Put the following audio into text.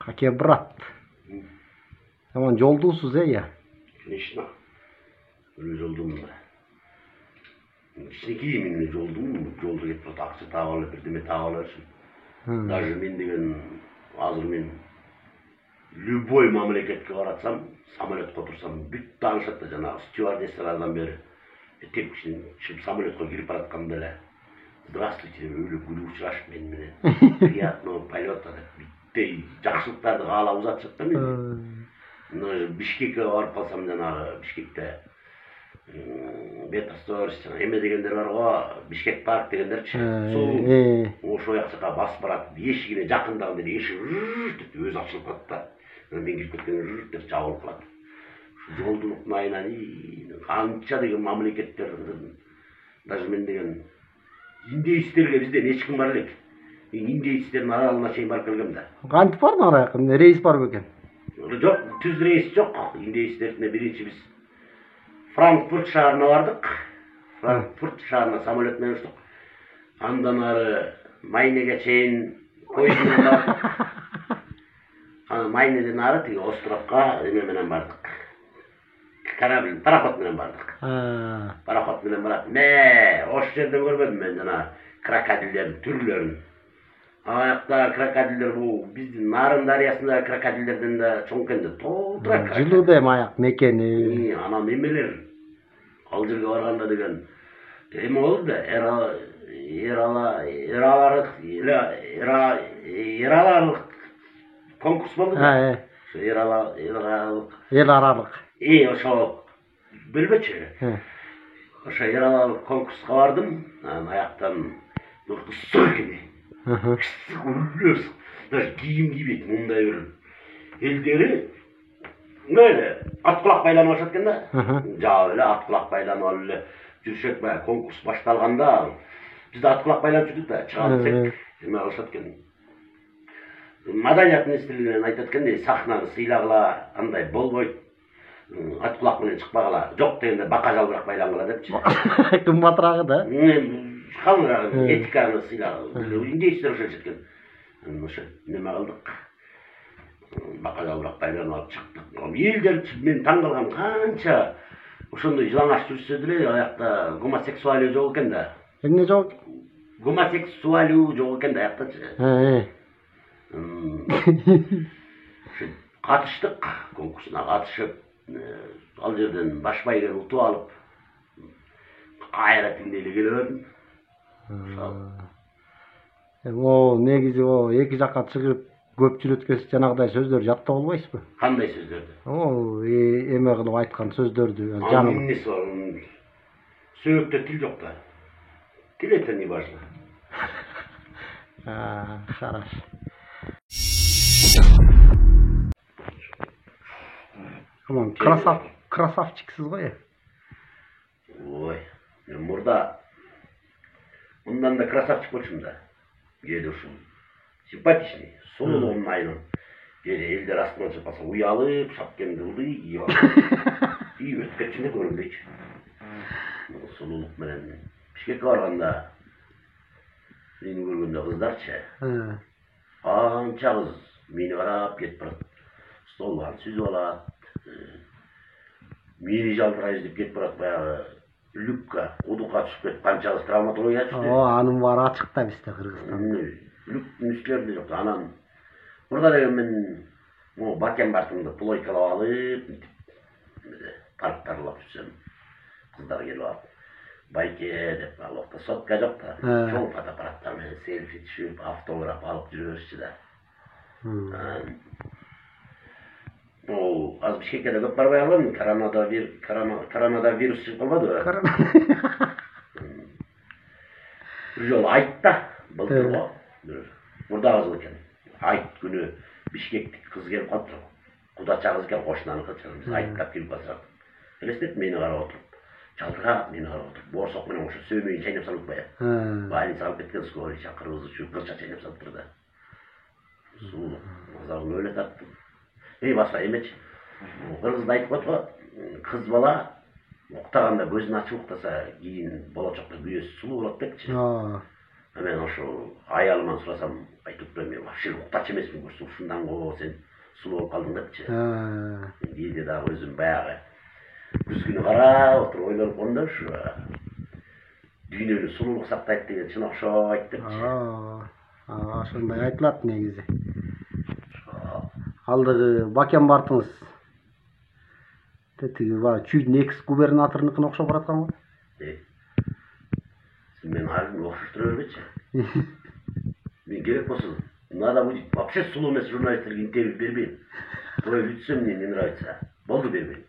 Какие брат? Tamam жолдусуз ya. Конечно. Öyle жолдумун да. Кичинекей мен жолдумун, жолдо кетип атат, акча таап алып, бирдеме таап алып жүрсүм. Даже мен деген азыр мен любой мамлекетке баратсам, самолетке отурсам, бүт таанышат да жанагы стюардессалардан бери тепкичин чыгып самолетке кирип баратканда эле здравствуйте деп өлө күлүп учурашып мен менен приятного полета деп биттей жакшылыктарды каалап узатышат да мени. Бишкекке барып калсам жанагы Бишкекте Бетасторис эме дегендер бар го, Бишкек парк дегендерчи. Сол ошол жакка басып барат. Эшигине жакындаганда эшик деп өзү ачылып калат да. Мен кирип кеткенде деп жабылып калат. Ушу жолдун ыкмайынан канча деген мамлекеттер, даже мен деген индеецтерге бизден эч ким бар элек. Индеецтердин аралыгына чейин барып келгем да. Кантип бардың ара жакын? Рейс бар бекен? Жок, түз рейс жок. Индеецтерине биринчи биз Франкфурт шаарына бардык. Франкфурт шаарына самолет менен учтук. Андан ары Майнеге чейин поезд менен бардык. Анан Майнеден ары тиги островко эме менен бардык. Корабль, пароход менен бардык. Пароход менен барат. Ошол жерден көрбөдүм мен жана крокодилдердин түрлөрүн. Аякта крокодилдер бул биздин Нарын дарыясындагы крокодилдерден да чоң экен да. Толтура Жылуу маяк мекени. Анан эмелер ал жерге барганда деген эме болду да, эралык конкурс болду да. Ошо Эл аралык. Ошо билбечи. Ошо эралык конкурска бардым. Анан аяктан ысык экен. Ысык, даже кийим кийбейт, мындай бир элдери мындай ат кулак байланып алышат экен да. Жаап эле ат кулак байланып алып эле жүрүшөт. Баягы конкурс башталганда биз да ат кулак байланып жүрдүк да, чыга десек эме кылышат экен. Маданият министрлигинен айтат экен, сахнаны сыйлагыла, андай болбойт. Ат кулак менен чыкпагыла, жок дегенде бака жалбырак байлангыла депчи. Кымбатырагы да. Калырагы этиканы сыйлагыла. Индеецтер ошентишет экен. Ошо неме кылдык. Бака жалбырак байланып алып чыктык. Элдер мен таң калгам, канча ошондой жылаңач жүрсө деле аякта гомосексуалию жок экен да. Эмне жок? Гомосексуалию жок экен да аяктачы. Катыштык, конкурсуна катышып, ал жерден баш байгени утуп алып, кайра тиңдей эле келе бердим. Негизи эки жакка чыгып көп жүрөткөз жанагыдай сөздөр жаттап албайсызбы? Кандай сөздөрдү? Эме кылып айткан сөздөрдү. Эмнеси бар? Сөйөктө тил жок да. Тил это не важно. Хорошо. Aman красавчиксиз го я. Ой, мен мурда мындан да красавчик болчумун да. Кээде ушул симпатичный, сулуулугунун айынан. Кээде элдер астынан чыгып калса уялып, шапкемди ылдый кийип алып. Өтүп кетчү да көрүнбөйчү. Сулуулук менен Бишкекке барганда мени көргөндө кыздарчы. Анча кыз мени карап кетип барат. Столдан сүзүп алат. Мени жалбырайбыз деп кетип барат, баягы люкка, удукка түшүп кетип канча кыз травматология түштү. Анын баары ачык да бизде Кыргызстанда. Люктун үстүлөрүндө жок. Анан мурда деген мен бакен бартымды плойкалап алып, паркты аралап жүрсөм, кыздар келип алып, байке деп алып, сотка жок да, чоң фотоаппараттар менен селфи түшүп, автограф алып жүрө беришчи да. Азыр Бишкекке да көп барбай калгам, коронавирус чыгып калбадыбы? Бир жолу Айтта былтыр го, мурда кыз экен. Айт күнү Бишкектик кыз келип калыптыр. Кудача кыз экен, кошунаныкы. Биз айттап кирип калсак, элестет мени карап отуруп, жалбырап мени карап отуруп, боорсок менен ошо сөмөйүн чайнап салып атпайбы? Больница алып кеткен, скорый чакырып, ушу кырча чайнап салыптыр да. Сулуу, азабын өлө тарттым. Башка эмечи. Кыргызда айтып коет го, кыз бала уктаганда көзүн ачып уктаса, кийин болочокто күйөөсү сулуу болот депчи. Мен ошо аялыман сурасам айтып турам, мен вообще уктачу эмесмин, көрсө ушундан го сен сулуу болуп калдың депчи. Кээде дагы өзүм баягы күз күнү карап отуруп ойлонуп калдым да, ушу дүйнөнү сулуулук сактайт деген чын окшойт депчи. Ошондой айтылат негизи. Алдыгы Бакен бартыңыз. Тиги баягы чүйдүн экс губернаторунукуна окшоп бараткан го. Сен мени ар окшоштура бергечи. Мен керек болсо, надо будет вообще сулуу эмес журналисттерге интервью бербейм. Твой лицо мне не нравится. Болду, бербейм.